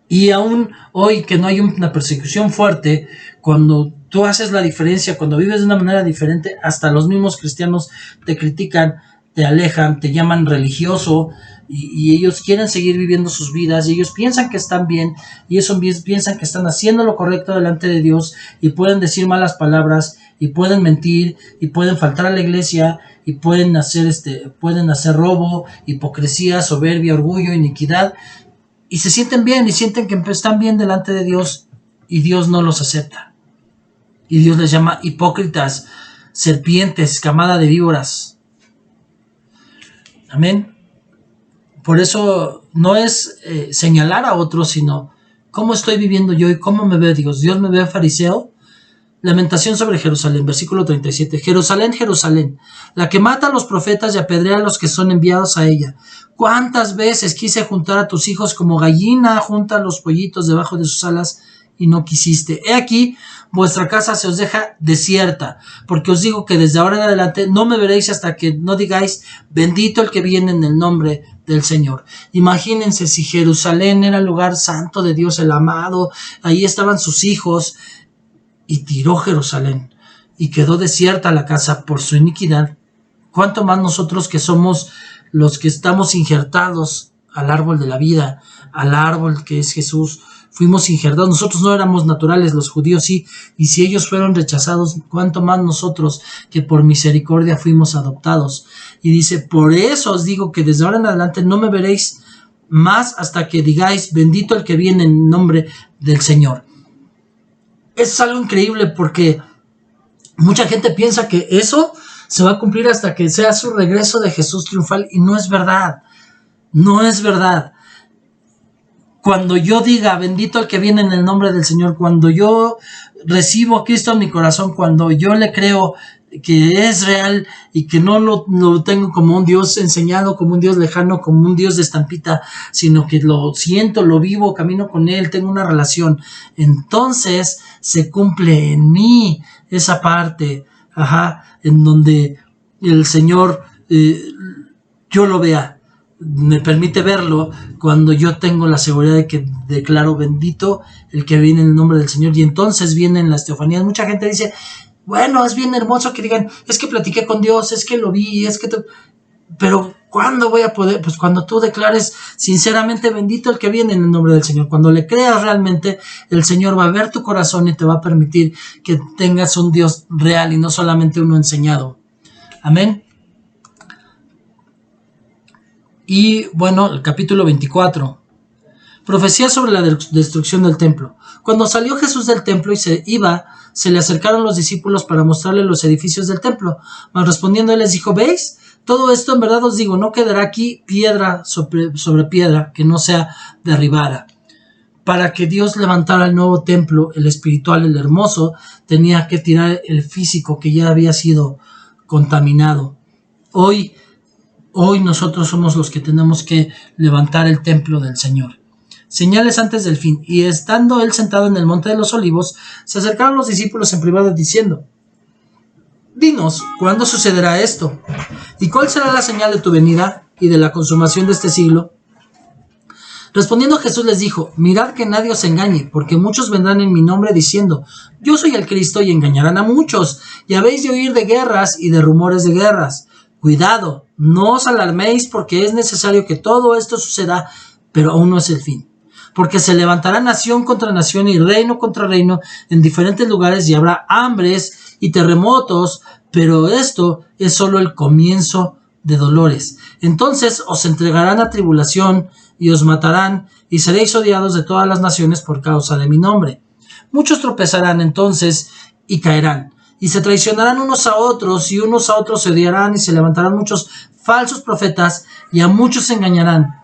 Y aún hoy que no hay una persecución fuerte, cuando tú haces la diferencia, cuando vives de una manera diferente, hasta los mismos cristianos te critican, te alejan, te llaman religioso, y ellos quieren seguir viviendo sus vidas, y ellos piensan que están bien, y ellos piensan que están haciendo lo correcto delante de Dios, y pueden decir malas palabras, y pueden mentir, y pueden faltar a la iglesia, y pueden hacer robo, hipocresía, soberbia, orgullo, iniquidad, y se sienten bien, y sienten que están bien delante de Dios, y Dios no los acepta. Y Dios les llama hipócritas, serpientes, camada de víboras. Amén. Por eso no es señalar a otros, sino cómo estoy viviendo yo y cómo me ve Dios. ¿Dios me ve fariseo? Lamentación sobre Jerusalén, versículo 37. Jerusalén, Jerusalén, la que mata a los profetas y apedrea a los que son enviados a ella. ¿Cuántas veces quise juntar a tus hijos como gallina junta a los pollitos debajo de sus alas y no quisiste? He aquí, vuestra casa se os deja desierta, porque os digo que desde ahora en adelante no me veréis hasta que no digáis, bendito el que viene en el nombre del Señor. Imagínense si Jerusalén era el lugar santo de Dios, el amado, ahí estaban sus hijos, y tiró Jerusalén, y quedó desierta la casa por su iniquidad. ¿Cuánto más nosotros que somos los que estamos injertados al árbol de la vida, al árbol que es Jesús? Fuimos injertados, nosotros no éramos naturales, los judíos sí, y si ellos fueron rechazados, cuánto más nosotros que por misericordia fuimos adoptados. Y dice, por eso os digo que desde ahora en adelante no me veréis más hasta que digáis, bendito el que viene en nombre del Señor. Es algo increíble porque mucha gente piensa que eso se va a cumplir hasta que sea su regreso de Jesús triunfal, y no es verdad, no es verdad. Cuando yo diga, bendito el que viene en el nombre del Señor, cuando yo recibo a Cristo en mi corazón, cuando yo le creo que es real y que no lo tengo como un Dios enseñado, como un Dios lejano, como un Dios de estampita, sino que lo siento, lo vivo, camino con Él, tengo una relación, entonces se cumple en mí esa parte, en donde el Señor, yo lo vea, me permite verlo cuando yo tengo la seguridad de que declaro bendito el que viene en el nombre del Señor. Y entonces vienen las teofanías. Mucha gente dice, bueno, es bien hermoso que digan, es que platiqué con Dios, es que lo vi, es que pero ¿cuándo voy a poder? Pues cuando tú declares sinceramente, bendito el que viene en el nombre del Señor. Cuando le creas realmente, el Señor va a ver tu corazón y te va a permitir que tengas un Dios real y no solamente uno enseñado. Amén. Y bueno, el capítulo 24. Profecía sobre la destrucción del templo. Cuando salió Jesús del templo y se iba, se le acercaron los discípulos para mostrarle los edificios del templo. Mas respondiendo él les dijo, ¿veis? Todo esto en verdad os digo, no quedará aquí piedra sobre piedra que no sea derribada. Para que Dios levantara el nuevo templo, el espiritual, el hermoso, tenía que tirar el físico que ya había sido contaminado. Hoy nosotros somos los que tenemos que levantar el templo del Señor. Señales antes del fin. Y estando él sentado en el monte de los olivos, se acercaron los discípulos en privado diciendo, dinos, ¿cuándo sucederá esto? ¿Y cuál será la señal de tu venida y de la consumación de este siglo? Respondiendo Jesús les dijo, mirad que nadie os engañe, porque muchos vendrán en mi nombre diciendo, yo soy el Cristo, y engañarán a muchos, y habéis de oír de guerras y de rumores de guerras. Cuidado, no os alarméis, porque es necesario que todo esto suceda, pero aún no es el fin. Porque se levantará nación contra nación y reino contra reino en diferentes lugares, y habrá hambres y terremotos, pero esto es solo el comienzo de dolores. Entonces os entregarán a tribulación y os matarán, y seréis odiados de todas las naciones por causa de mi nombre. Muchos tropezarán entonces y caerán, y se traicionarán unos a otros, y unos a otros se odiarán, y se levantarán muchos falsos profetas, y a muchos se engañarán.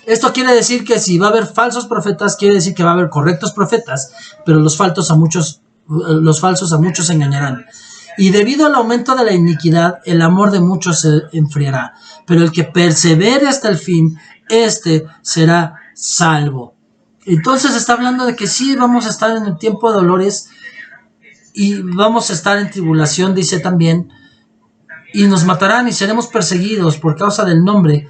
Esto quiere decir que si va a haber falsos profetas, quiere decir que va a haber correctos profetas, pero los falsos a muchos se engañarán. Y debido al aumento de la iniquidad, el amor de muchos se enfriará. Pero el que persevere hasta el fin, este será salvo. Entonces está hablando de que sí vamos a estar en el tiempo de dolores y vamos a estar en tribulación, dice también, y nos matarán y seremos perseguidos por causa del nombre.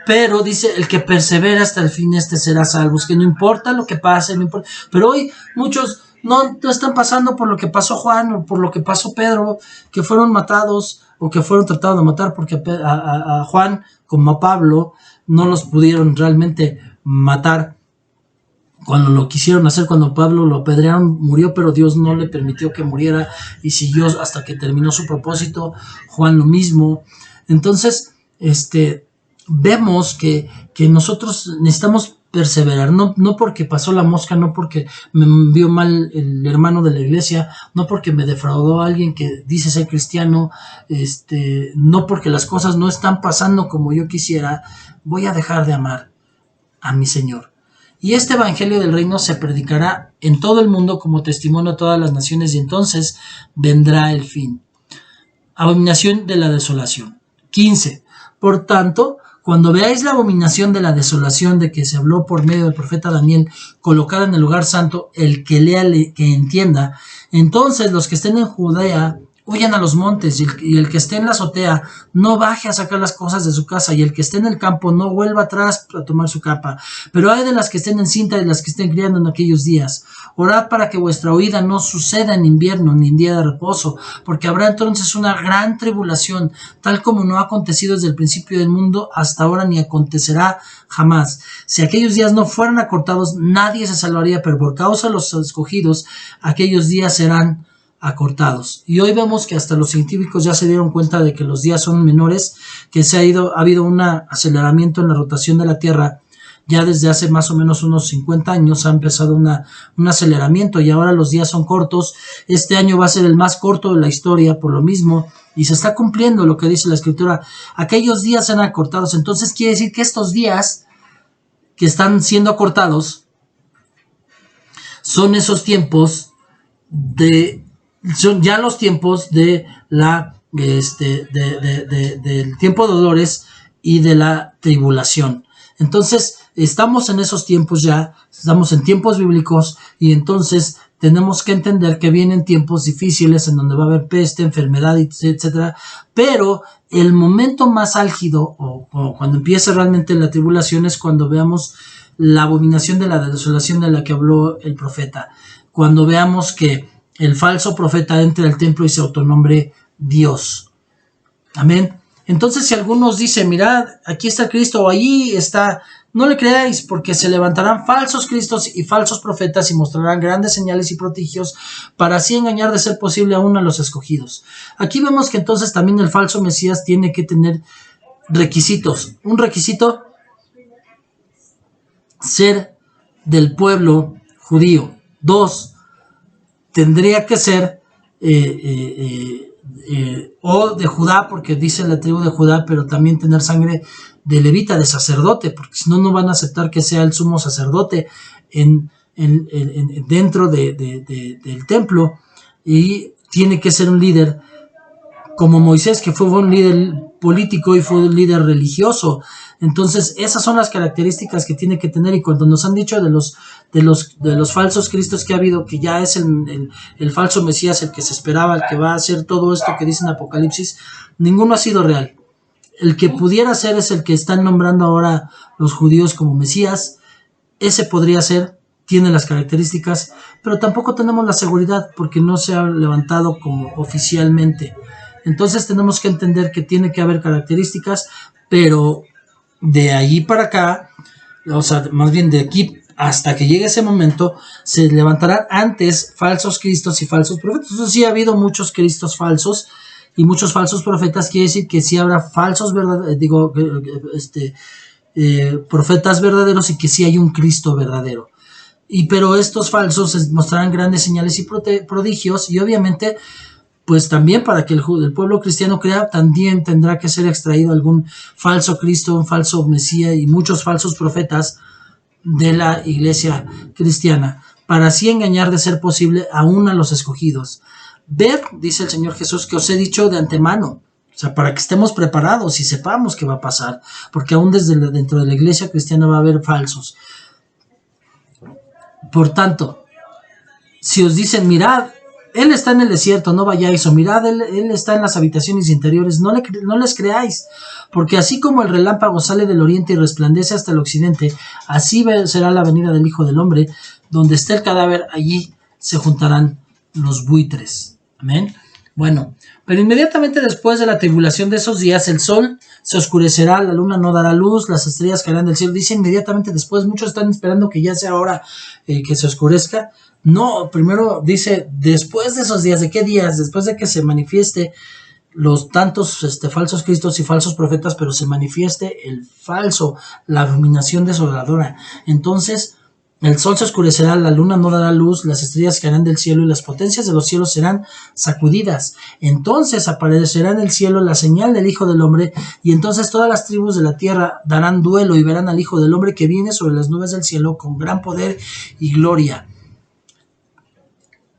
Pero dice, el que persevera hasta el fin, este será salvo. Es que no importa lo que pase, no importa. Pero hoy muchos no están pasando por lo que pasó Juan o por lo que pasó Pedro, que fueron matados o que fueron tratados de matar, porque a Juan como a Pablo no los pudieron realmente matar cuando lo quisieron hacer. Cuando Pablo lo apedrearon, murió, pero Dios no le permitió que muriera y siguió hasta que terminó su propósito. Juan lo mismo. Entonces, vemos que nosotros necesitamos perseverar, no porque pasó la mosca, no porque me vio mal el hermano de la iglesia, no porque me defraudó alguien que dice ser cristiano, no porque las cosas no están pasando como yo quisiera, voy a dejar de amar a mi Señor. Y este evangelio del reino se predicará en todo el mundo como testimonio a todas las naciones, y entonces vendrá el fin. Abominación de la desolación. 15. Por tanto, cuando veáis la abominación de la desolación de que se habló por medio del profeta Daniel, colocada en el lugar santo, el que lea, que entienda, entonces los que estén en Judea huyan a los montes, y el que esté en la azotea no baje a sacar las cosas de su casa, y el que esté en el campo no vuelva atrás a tomar su capa. Pero hay de las que estén en cinta y de las que estén criando en aquellos días. Orad para que vuestra huida no suceda en invierno ni en día de reposo, porque habrá entonces una gran tribulación, tal como no ha acontecido desde el principio del mundo hasta ahora, ni acontecerá jamás. Si aquellos días no fueran acortados, nadie se salvaría, pero por causa de los escogidos, aquellos días serán acortados. Y hoy vemos que hasta los científicos ya se dieron cuenta de que los días son menores, que ha habido un aceleramiento en la rotación de la Tierra. Ya desde hace más o menos unos 50 años ha empezado un aceleramiento, y ahora los días son cortos. Este año va a ser el más corto de la historia por lo mismo, y se está cumpliendo lo que dice la Escritura. Aquellos días serán acortados. Entonces quiere decir que estos días que están siendo acortados son esos tiempos son ya los tiempos de del tiempo de dolores y de la tribulación. Entonces, estamos en esos tiempos ya, estamos en tiempos bíblicos, y entonces tenemos que entender que vienen tiempos difíciles en donde va a haber peste, enfermedad, etcétera. Pero el momento más álgido, o cuando empiece realmente la tribulación, es cuando veamos la abominación de la desolación de la que habló el profeta. Cuando veamos que el falso profeta entra al templo y se autonombre Dios. Amén. Entonces, si algunos dicen, mirad, aquí está el Cristo o allí está, no le creáis, porque se levantarán falsos cristos y falsos profetas y mostrarán grandes señales y prodigios para así engañar de ser posible aún a los escogidos. Aquí vemos que entonces también el falso Mesías tiene que tener requisitos. Un requisito, ser del pueblo judío. 2, tendría que ser o de Judá, porque dice la tribu de Judá, pero también tener sangre de levita, de sacerdote, porque si no, no van a aceptar que sea el sumo sacerdote dentro del templo, y tiene que ser un líder como Moisés, que fue un líder político y fue un líder religioso. Entonces, esas son las características que tiene que tener. Y cuando nos han dicho de los falsos cristos que ha habido, que ya es el falso Mesías, el que se esperaba, el que va a hacer todo esto que dice en Apocalipsis, ninguno ha sido real. El que pudiera ser es el que están nombrando ahora los judíos como Mesías. Ese podría ser, tiene las características, pero tampoco tenemos la seguridad porque no se ha levantado como oficialmente. Entonces tenemos que entender que tiene que haber características, pero de allí para acá, o sea, más bien de aquí hasta que llegue ese momento, se levantarán antes falsos cristos y falsos profetas. Entonces sí ha habido muchos cristos falsos y muchos falsos profetas, quiere decir que sí habrá falsos profetas verdaderos y que sí hay un Cristo verdadero. Pero estos falsos mostrarán grandes señales y prodigios, y obviamente pues también para que el pueblo cristiano crea, también tendrá que ser extraído algún falso Cristo, un falso Mesías y muchos falsos profetas de la iglesia cristiana, para así engañar de ser posible aún a los escogidos. Ved, dice el Señor Jesús, que os he dicho de antemano, o sea, para que estemos preparados y sepamos qué va a pasar, porque aún dentro de la iglesia cristiana va a haber falsos. Por tanto, si os dicen, mirad, Él está en el desierto, no vayáis, o mirad, él está en las habitaciones interiores, no les creáis, porque así como el relámpago sale del oriente y resplandece hasta el occidente, así será la venida del Hijo del Hombre. Donde esté el cadáver, allí se juntarán los buitres. Amén. Bueno, pero inmediatamente después de la tribulación de esos días, el sol se oscurecerá, la luna no dará luz, las estrellas caerán del cielo. Dice inmediatamente después, muchos están esperando que ya sea ahora que se oscurezca. No, primero dice, después de esos días. ¿De qué días? Después de que se manifieste los tantos falsos cristos y falsos profetas, pero se manifieste el falso, la abominación desoladora. Entonces, el sol se oscurecerá, la luna no dará luz, las estrellas caerán del cielo y las potencias de los cielos serán sacudidas. Entonces aparecerá en el cielo la señal del Hijo del Hombre, y entonces todas las tribus de la tierra darán duelo y verán al Hijo del Hombre que viene sobre las nubes del cielo con gran poder y gloria.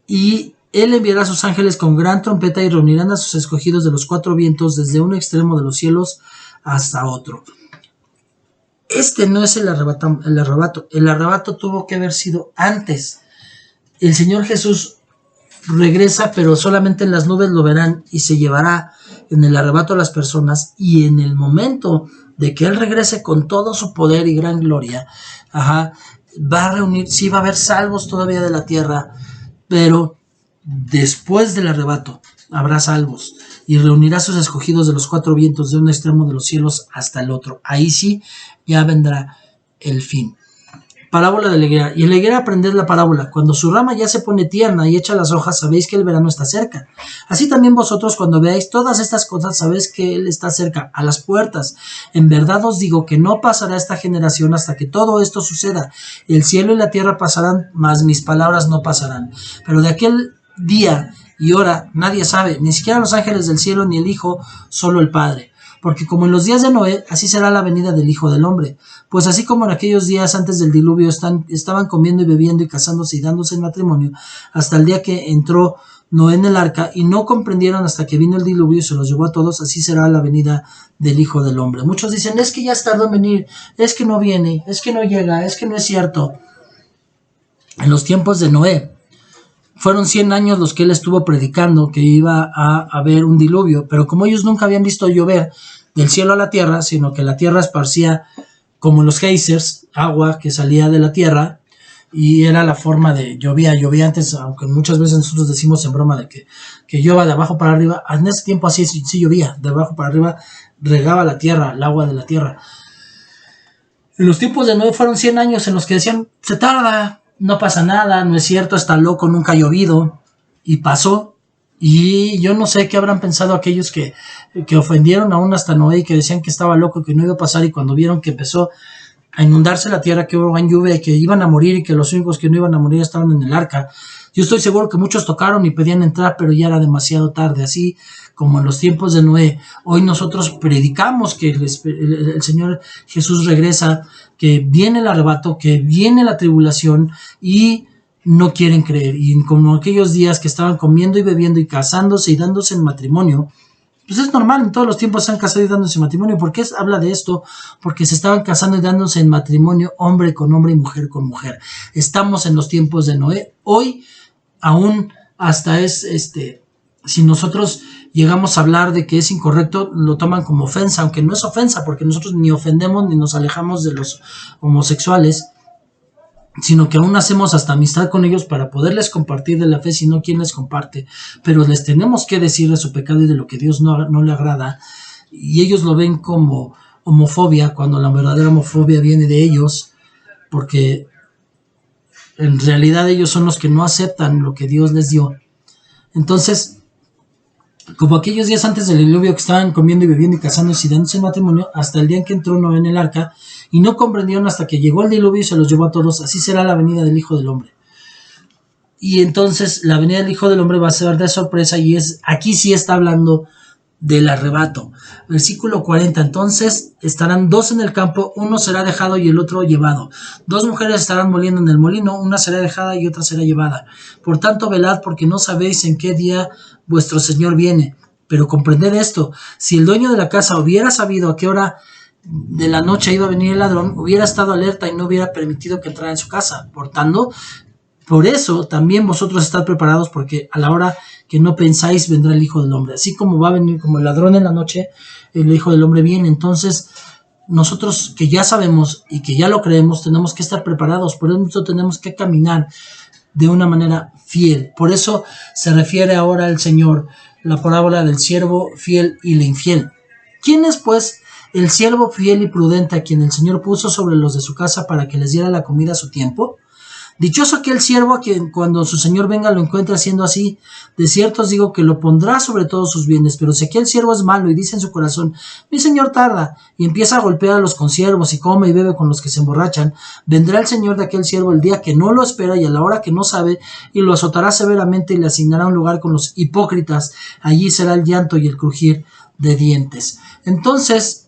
Y Él enviará a sus ángeles con gran trompeta y reunirán a sus escogidos de los cuatro vientos desde un extremo de los cielos hasta otro. Este no es el arrebato. El arrebato tuvo que haber sido antes. El Señor Jesús regresa, pero solamente en las nubes lo verán, y se llevará en el arrebato a las personas, y en el momento de que Él regrese con todo su poder y gran gloria, va a reunir, sí va a haber salvos todavía de la tierra, pero después del arrebato habrá salvos, y reunirá a sus escogidos de los cuatro vientos de un extremo de los cielos hasta el otro. Ahí sí ya vendrá el fin. Parábola de la higuera. Y en la higuera aprended la parábola. Cuando su rama ya se pone tierna y echa las hojas, sabéis que el verano está cerca. Así también vosotros, cuando veáis todas estas cosas, sabéis que Él está cerca, a las puertas. En verdad os digo que no pasará esta generación hasta que todo esto suceda. El cielo y la tierra pasarán, mas mis palabras no pasarán. Pero de aquel día y hora nadie sabe, ni siquiera los ángeles del cielo ni el Hijo, solo el Padre. Porque como en los días de Noé, así será la venida del Hijo del Hombre. Pues así como en aquellos días antes del diluvio estaban comiendo y bebiendo y casándose y dándose en matrimonio, hasta el día que entró Noé en el arca, y no comprendieron hasta que vino el diluvio y se los llevó a todos, así será la venida del Hijo del Hombre. Muchos dicen, es que ya tardó en venir, es que no viene, es que no llega, es que no es cierto. En los tiempos de Noé, fueron 100 años los que él estuvo predicando que iba a haber un diluvio, pero como ellos nunca habían visto llover del cielo a la tierra, sino que la tierra esparcía como los geysers, agua que salía de la tierra, y era la forma de llovía antes, aunque muchas veces nosotros decimos en broma de que llueva de abajo para arriba. En ese tiempo así sí llovía, de abajo para arriba regaba la tierra, el agua de la tierra. En los tiempos de Noé fueron 100 años en los que decían, se tarda, no pasa nada, no es cierto, está loco, nunca ha llovido. Y pasó. Y yo no sé qué habrán pensado aquellos que ofendieron aún hasta Noé y que decían que estaba loco, que no iba a pasar, y cuando vieron que empezó a inundarse la tierra, que hubo gran lluvia y que iban a morir y que los únicos que no iban a morir estaban en el arca. Yo estoy seguro que muchos tocaron y pedían entrar, pero ya era demasiado tarde, así como en los tiempos de Noé. Hoy nosotros predicamos que el Señor Jesús regresa, que viene el arrebato, que viene la tribulación, y no quieren creer. Y como aquellos días que estaban comiendo y bebiendo y casándose y dándose en matrimonio, pues es normal, en todos los tiempos se han casado y dándose en matrimonio. ¿Por qué habla de esto? Porque se estaban casando y dándose en matrimonio, hombre con hombre y mujer con mujer. Estamos en los tiempos de Noé. Hoy aún hasta si nosotros llegamos a hablar de que es incorrecto, lo toman como ofensa, aunque no es ofensa, porque nosotros ni ofendemos ni nos alejamos de los homosexuales, sino que aún hacemos hasta amistad con ellos para poderles compartir de la fe, si no, ¿quién les comparte? Pero les tenemos que decir de su pecado y de lo que Dios no le agrada, y ellos lo ven como homofobia, cuando la verdadera homofobia viene de ellos, porque en realidad ellos son los que no aceptan lo que Dios les dio. Entonces, como aquellos días antes del diluvio que estaban comiendo y bebiendo y casándose y dándose en matrimonio, hasta el día en que entró Noé en el arca, y no comprendieron hasta que llegó el diluvio y se los llevó a todos, así será la venida del Hijo del Hombre. Y entonces la venida del Hijo del Hombre va a ser de sorpresa, y aquí sí está hablando del arrebato. Versículo 40, entonces estarán 2 en el campo, uno será dejado y el otro llevado. 2 mujeres estarán moliendo en el molino, una será dejada y otra será llevada. Por tanto, velad, porque no sabéis en qué día vuestro Señor viene. Pero comprended esto, si el dueño de la casa hubiera sabido a qué hora de la noche iba a venir el ladrón, hubiera estado alerta y no hubiera permitido que entrara en su casa. Por eso también vosotros estad preparados, porque a la hora que no pensáis vendrá el Hijo del Hombre. Así como va a venir como el ladrón en la noche, el Hijo del Hombre viene. Entonces nosotros, que ya sabemos y que ya lo creemos, tenemos que estar preparados. Por eso tenemos que caminar de una manera fiel. Por eso se refiere ahora el Señor la parábola del siervo fiel y la infiel. ¿Quién es pues el siervo fiel y prudente a quien el Señor puso sobre los de su casa para que les diera la comida a su tiempo? Dichoso aquel siervo a quien cuando su señor venga lo encuentre haciendo así. De cierto os digo que lo pondrá sobre todos sus bienes. Pero si aquel siervo es malo y dice en su corazón, mi señor tarda, y empieza a golpear a los consiervos y come y bebe con los que se emborrachan, vendrá el señor de aquel siervo el día que no lo espera y a la hora que no sabe, y lo azotará severamente y le asignará un lugar con los hipócritas. Allí será el llanto y el crujir de dientes. Entonces,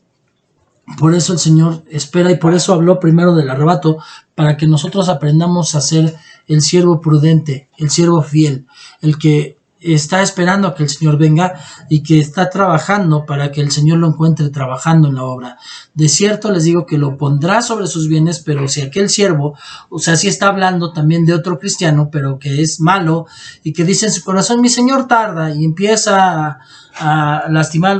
por eso el Señor espera, y por eso habló primero del arrebato, para que nosotros aprendamos a ser el siervo prudente, el siervo fiel, el que está esperando a que el Señor venga y que está trabajando para que el Señor lo encuentre trabajando en la obra. De cierto les digo que lo pondrá sobre sus bienes, pero si aquel siervo, o sea, sí está hablando también de otro cristiano, pero que es malo y que dice en su corazón, mi Señor tarda, y empieza a lastimar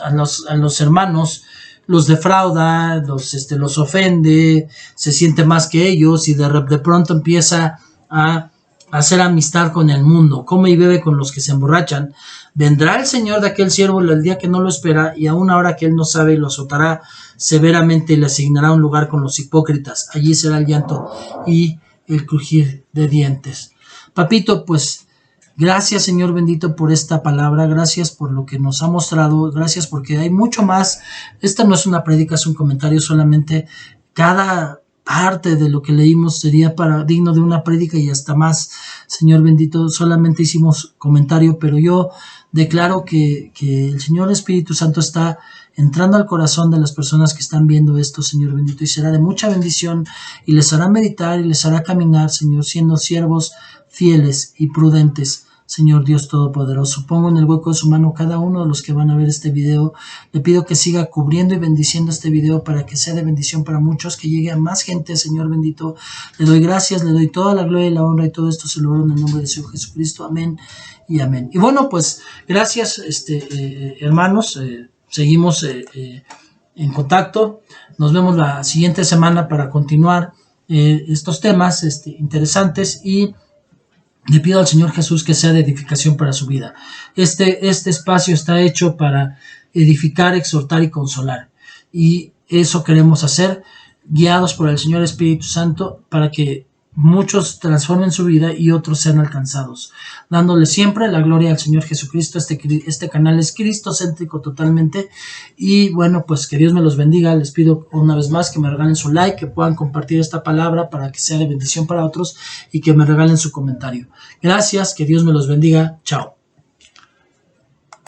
a los hermanos, los defrauda, los ofende, se siente más que ellos, y de pronto empieza a hacer amistad con el mundo, come y bebe con los que se emborrachan. Vendrá el Señor de aquel siervo el día que no lo espera, y a una hora que él no sabe, lo azotará severamente y le asignará un lugar con los hipócritas. Allí será el llanto y el crujir de dientes. Papito, pues gracias, Señor bendito, por esta palabra. Gracias por lo que nos ha mostrado. Gracias porque hay mucho más. Esta no es una prédica, es un comentario solamente. Cada parte de lo que leímos sería digno de una prédica y hasta más. Señor bendito, solamente hicimos comentario, pero yo declaro que el Señor Espíritu Santo está entrando al corazón de las personas que están viendo esto, Señor bendito, y será de mucha bendición, y les hará meditar y les hará caminar, Señor, siendo siervos fieles y prudentes. Señor Dios Todopoderoso, pongo en el hueco de su mano cada uno de los que van a ver este video. Le pido que siga cubriendo y bendiciendo este video para que sea de bendición para muchos, que llegue a más gente, Señor bendito. Le doy gracias, le doy toda la gloria y la honra, y todo esto se lo oro en el nombre de Señor Jesucristo. Amén y amén. Y bueno, pues gracias, hermanos. Seguimos en contacto. Nos vemos la siguiente semana para continuar estos temas interesantes, y le pido al Señor Jesús que sea de edificación para su vida. Este espacio está hecho para edificar, exhortar y consolar. Y eso queremos hacer, guiados por el Señor Espíritu Santo, para que muchos transformen su vida y otros sean alcanzados, dándole siempre la gloria al Señor Jesucristo. Este canal es cristocéntrico totalmente. Y bueno, pues que Dios me los bendiga. Les pido una vez más que me regalen su like, que puedan compartir esta palabra para que sea de bendición para otros, y que me regalen su comentario. Gracias, que Dios me los bendiga. Chao.